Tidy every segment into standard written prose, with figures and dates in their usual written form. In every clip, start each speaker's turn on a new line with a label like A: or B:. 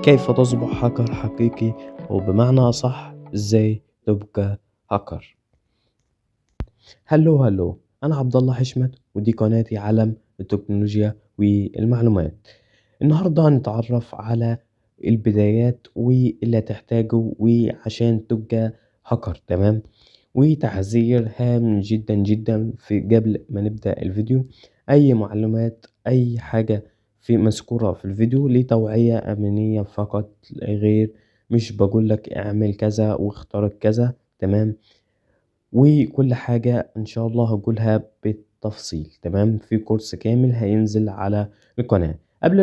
A: كيف تصبح هاكر حقيقي؟ أو بمعنى أصح إزاي تبقى هاكر. هلو، أنا عبد الله حشمت ودي قناتي عالم التكنولوجيا والمعلومات. النهاردة هنتعرف على البدايات واللي هتحتاجه وعشان تبقى هاكر، تمام؟ وتحذير هام جدا جدا في قبل ما نبدأ الفيديو: أي معلومات أي حاجة في مذكورة في الفيديو لتوعية أمنية فقط، غير مش بقولك اعمل كذا واختار كذا، تمام؟ وكل حاجة إن شاء الله هقولها بالتفصيل، تمام؟ في كورس كامل هينزل على القناة. قبل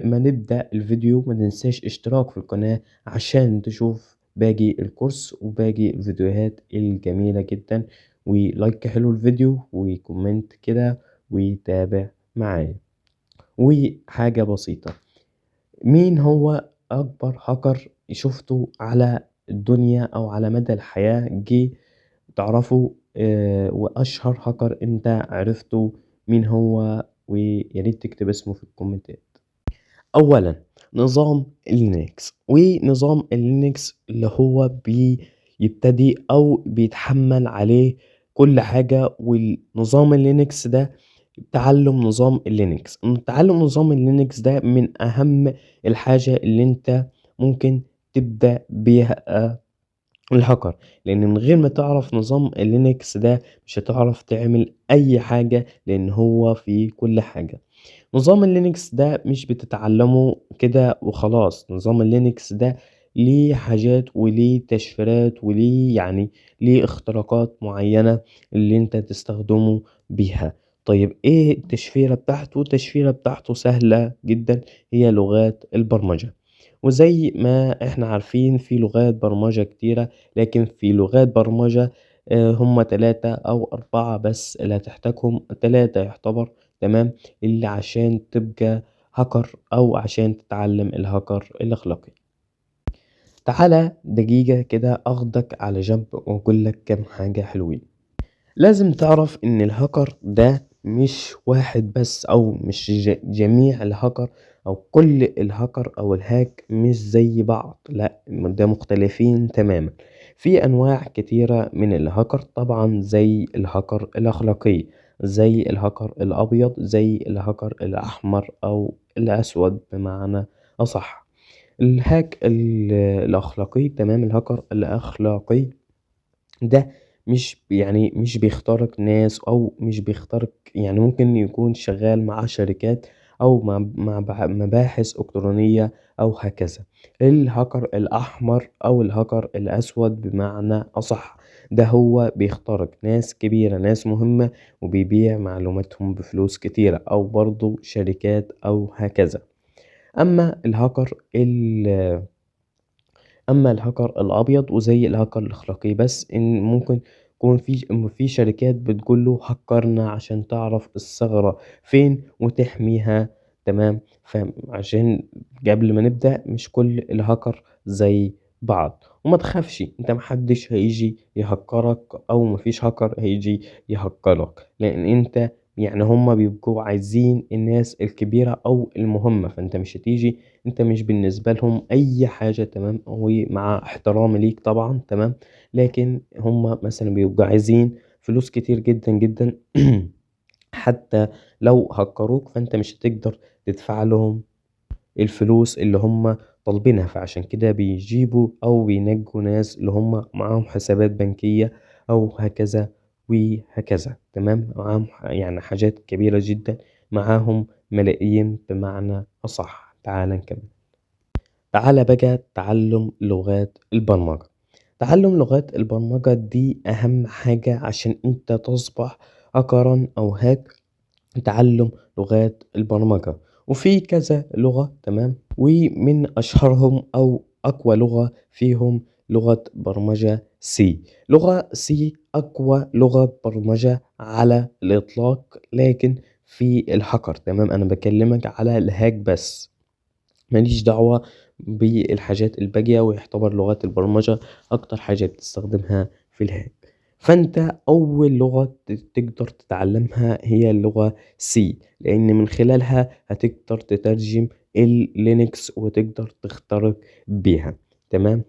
A: ما نبدأ الفيديو ما تنساش اشتراك في القناة عشان تشوف باقي الكورس وباقي الفيديوهات الجميلة جدا، ولايك حلو الفيديو وكومنت كده وتابع معايا. وحاجة بسيطة: مين هو أكبر هاكر شفته على الدنيا أو على مدى الحياة جه تعرفه؟ وأشهر هاكر أنت عرفته مين هو؟ وياريت تكتب اسمه في الكومنتات. أولا، نظام اللينكس. ونظام اللينكس اللي هو بيبتدي أو بيتحمل عليه كل حاجة. والنظام اللينكس ده تعلم نظام اللينكس ده من أهم الحاجة اللي انت ممكن تبدأ بيها الهاكر، لأن من غير ما تعرف نظام اللينكس ده مش هتعرف تعمل أي حاجة، لأن هو في كل حاجة. نظام اللينكس ده مش بتتعلمه كده وخلاص، نظام اللينكس ده ليه حاجات وليه تشفيرات وليه ليه اختراقات معينة اللي انت تستخدمه بيها. طيب ايه التشفيرة بتاعته؟ التشفيرة بتاعته سهلة جدا، هي لغات البرمجة. وزي ما احنا عارفين في لغات برمجة كتيرة، لكن في لغات برمجة هم 3 أو 4 بس اللي هتحتاجهم، 3 يعتبر، تمام؟ اللي عشان تبقى هاكر أو عشان تتعلم الهاكر الأخلاقي. تعالى دقيقة كده أخدك على جنب وأقولك كام حاجة حلوين. لازم تعرف إن الهاكر ده مش واحد بس، أو مش جميع الهاكر أو كل الهاكر أو الهاك مش زي بعض، لا، ده مختلفين تماما. في أنواع كتيرة من الهاكر طبعا، زي الهاكر الأخلاقي، زي الهاكر الأبيض، زي الهاكر الأحمر أو الأسود بمعنى أصح. الهاك الأخلاقي، تمام؟ الهاكر الأخلاقي ده مش بيخترق ناس أو مش بيخترق، ممكن يكون شغال مع شركات أو مع مباحث إلكترونية أو هكذا. الهاكر الأحمر أو الهاكر الأسود بمعنى أصح، ده هو بيخترق ناس كبيرة، ناس مهمة، وبيبيع معلوماتهم بفلوس كتيرة، أو برضو شركات أو هكذا. أما الهاكر أما الهاكر الأبيض وزي الهاكر الأخلاقي، بس إن ممكن يكون في شركات بتقوله هكرنا عشان تعرف الثغرة فين وتحميها، تمام؟ فعشان قبل ما نبدأ، مش كل الهاكر زي بعض، وما تخافش، انت محدش هيجي يهكرك او مفيش هاكر هيجي يهكرك، لان انت هما بيبقوا عايزين الناس الكبيرة او المهمة، فانت مش هتيجي، انت مش بالنسبة لهم اي حاجة، تمام؟ ومع احترامي ليك طبعا، تمام؟ لكن هم مثلا بيبقوا عايزين فلوس كتير جدا جدا حتى لو هكروك فانت مش هتقدر تدفع لهم الفلوس اللي هم طالبينها، فعشان كده بيجيبوا او بينجوا ناس اللي هم معاهم حسابات بنكية او هكذا وهكذا، تمام؟ معاهم حاجات كبيرة جدا، معاهم ملايين بمعنى أصح. تعال نكمل. تعال بقى تعلم لغات البرمجة. تعلم لغات البرمجة دي أهم حاجة عشان أنت تصبح هاكرا أو هاك. تعلم لغات البرمجة، وفي كذا لغة، تمام؟ ومن أشهرهم أو أقوى لغة فيهم لغة برمجة سي. لغة سي أقوى لغة برمجة على الإطلاق، لكن في الهاكر، تمام؟ أنا بكلمك على الهاك بس، ماليش دعوة بالحاجات الباقية، ويعتبر لغات البرمجة أكتر حاجة بتستخدمها في الهاك. فأنت أول لغة تقدر تتعلمها هي اللغة سي، لأن من خلالها هتقدر تترجم اللينكس وتقدر تخترق بيها. تمام.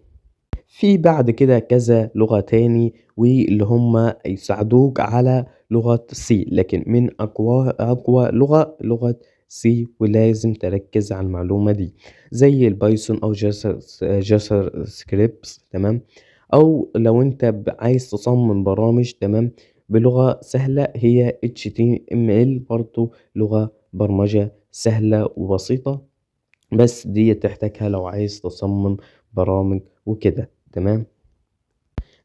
A: في بعد كده كذا لغة تاني واللي هم يساعدوك على لغة سي، لكن من أقوى لغة سي، ولازم تركز على المعلومة دي، زي البايثون أو جاسر سكريبتس. تمام. أو لو أنت عايز تصمم برامج تمام بلغة سهلة، هي HTML برضو لغة برمجة سهلة وبسيطة، بس دي تحتاجها لو عايز تصمم برامج وكده. تمام.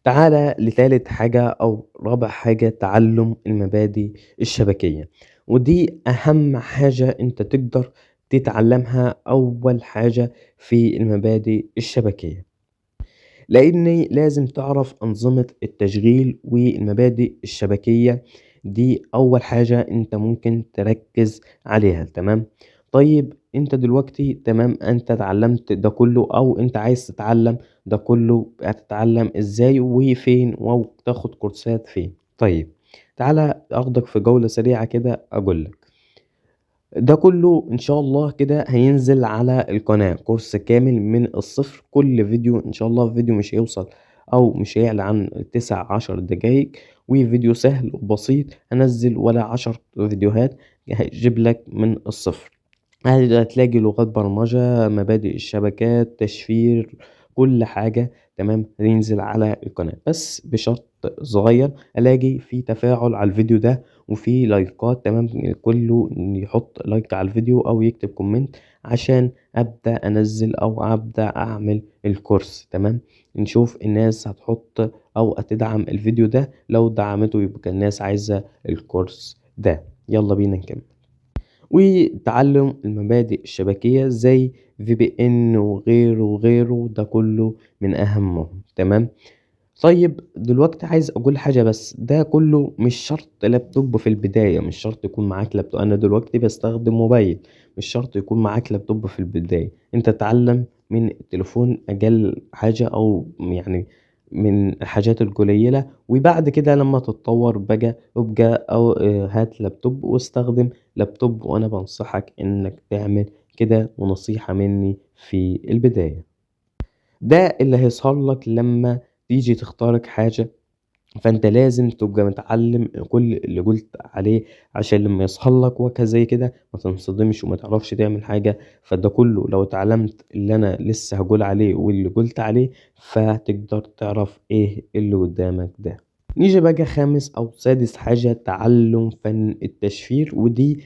A: تعالى لتالت حاجة أو رابع حاجة، تعلم المبادئ الشبكية، ودي أهم حاجة أنت تقدر تتعلمها أول حاجة في المبادئ الشبكية، لأني لازم تعرف أنظمة التشغيل والمبادئ الشبكية. دي أول حاجة أنت ممكن تركز عليها. تمام. طيب أنت دلوقتي تمام، أنت اتعلمت ده كله أو أنت عايز تتعلم ده كله، هتتعلم إزاي وفين وتاخد كورسات فين؟ طيب تعالى أخدك في جولة سريعة كده أقولك. ده كله ان شاء الله كده هينزل على القناة كورس كامل من الصفر، كل فيديو ان شاء الله فيديو مش هيوصل او مش هيعلى عن 19 دقايق، وفيديو سهل وبسيط، هنزل ولا 10 فيديوهات هيجيب لك من الصفر. هتلاقي لغات برمجة، مبادئ الشبكات، تشفير، كل حاجة. تمام. هينزل على القناة بس بشرط صغير، الاقي في تفاعل على الفيديو ده وفي لايكات. تمام. كله يحط لايك على الفيديو او يكتب كومنت عشان ابدا انزل او ابدا اعمل الكورس. تمام. نشوف الناس هتحط او هتدعم الفيديو ده، لو دعمته يبقى الناس عايزة الكورس ده. يلا بينا نكمل. وتعلم المبادئ الشبكية زي VPN وغيره وغيره، ده كله من أهمهم. تمام. طيب دلوقتي عايز أقول حاجة، بس ده كله مش شرط لابتوب في البداية، مش شرط يكون معاك لابتوب. أنا دلوقتي بستخدم موبايل، مش شرط يكون معاك لابتوب في البداية. أنت تتعلم من التليفون أقل حاجة، أو يعني من الحاجات القليلة، وبعد كده لما تتطور بقى ابقى أو هات لابتوب واستخدم لابتوب. وأنا بنصحك إنك تعمل كده، ونصيحة مني في البداية. ده اللي هيظهر لك لما تيجي تختارك حاجة، فانت لازم تبقى متعلم كل اللي قلت عليه، عشان لما يظهر لك وكا زي كده ما تنصدمش وما تعرفش تعمل حاجة. فده كله لو اتعلمت اللي انا لسه هقول عليه واللي قلت عليه، فتقدر تعرف ايه اللي قدامك ده. نيجي بقى خامس او سادس حاجة، تعلم فن التشفير، ودي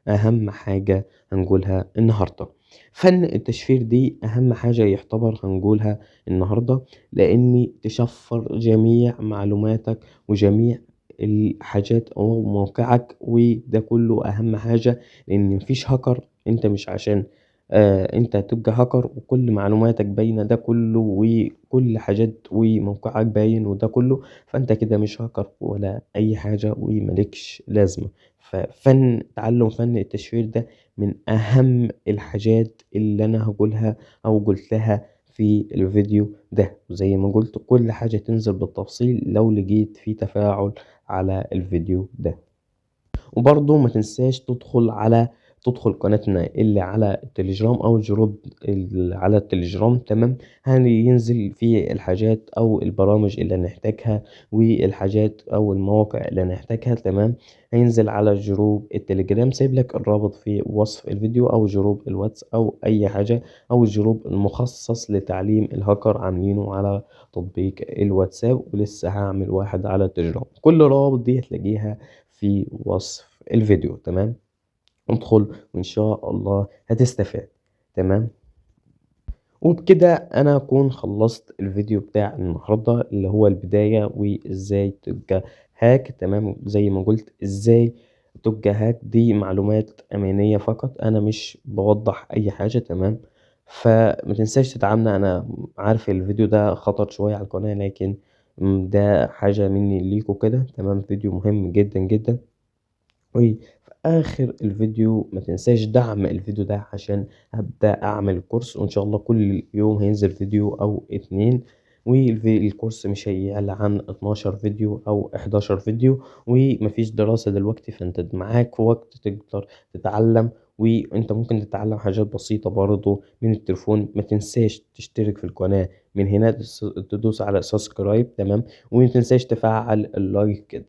A: اهم حاجة هنقولها النهاردة. فن التشفير دي اهم حاجة يعتبر هنقولها النهاردة، لاني تشفر جميع معلوماتك وجميع الحاجات او موقعك، وده كله اهم حاجة. لان مفيش هاكر، انت مش عشان انت تبقى هاكر وكل معلوماتك باينة ده كله وكل حاجات وموقعك باين وده كله، فانت كده مش هاكر ولا اي حاجة وملكش لازمة. تعلم فن التشفير ده من اهم الحاجات اللي انا هقولها او قلتها في الفيديو ده. وزي ما قلت كل حاجة تنزل بالتفصيل لو لقيت في تفاعل على الفيديو ده. وبرضه ما تنساش تدخل قناتنا اللي على التليجرام او الجروب اللي على التليجرام. تمام. هينزل فيه الحاجات او البرامج اللي هنحتاجها والحاجات او المواقع اللي هنحتاجها. تمام. هينزل على جروب التليجرام، سيب لك الرابط في وصف الفيديو، او جروب الواتس او اي حاجة، او الجروب المخصص لتعليم الهاكر عاملينه على تطبيق الواتساب، ولسه هعمل واحد على التليجرام. كل رابط دي هتلاقيها في وصف الفيديو. تمام. ادخل وإن شاء الله هتستفاد. تمام. وبكده أنا أكون خلصت الفيديو بتاع النهاردة اللي هو البداية وإزاي تبقى هاك. تمام. زي ما قلت إزاي تبقى هاك، دي معلومات أمانية فقط، أنا مش بوضح أي حاجة. تمام. فما تنساش تدعمنا. أنا عارف الفيديو ده خطر شوية على القناة، لكن ده حاجة مني ليكوا كده. تمام. فيديو مهم جدا جدا. وفي آخر الفيديو ما تنساش دعم الفيديو ده عشان هبدأ أعمل كورس، وإن شاء الله كل يوم هينزل فيديو أو اتنين، والكورس مش هيعلى عن 12 فيديو أو 11 فيديو. ومفيش دراسة دلوقتي، فأنت معاك وقت تقدر تتعلم وأنت ممكن تتعلم حاجات بسيطة برضه من التليفون. ما تنساش تشترك في القناة من هنا، تدوس على سبسكرايب تمام، وما تنساش تفعل اللايك،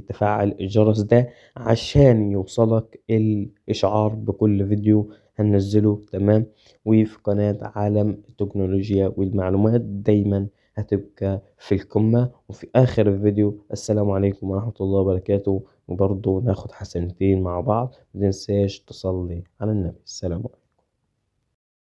A: تفعل الجرس ده عشان يوصلك الإشعار بكل فيديو هننزله تمام. وفي قناة عالم التكنولوجيا والمعلومات دايما هتبقى في القمة. وفي آخر الفيديو السلام عليكم ورحمة الله وبركاته، وبرضه ناخد حسنتين مع بعض. متنساش تصلي على النبي. السلام عليكم.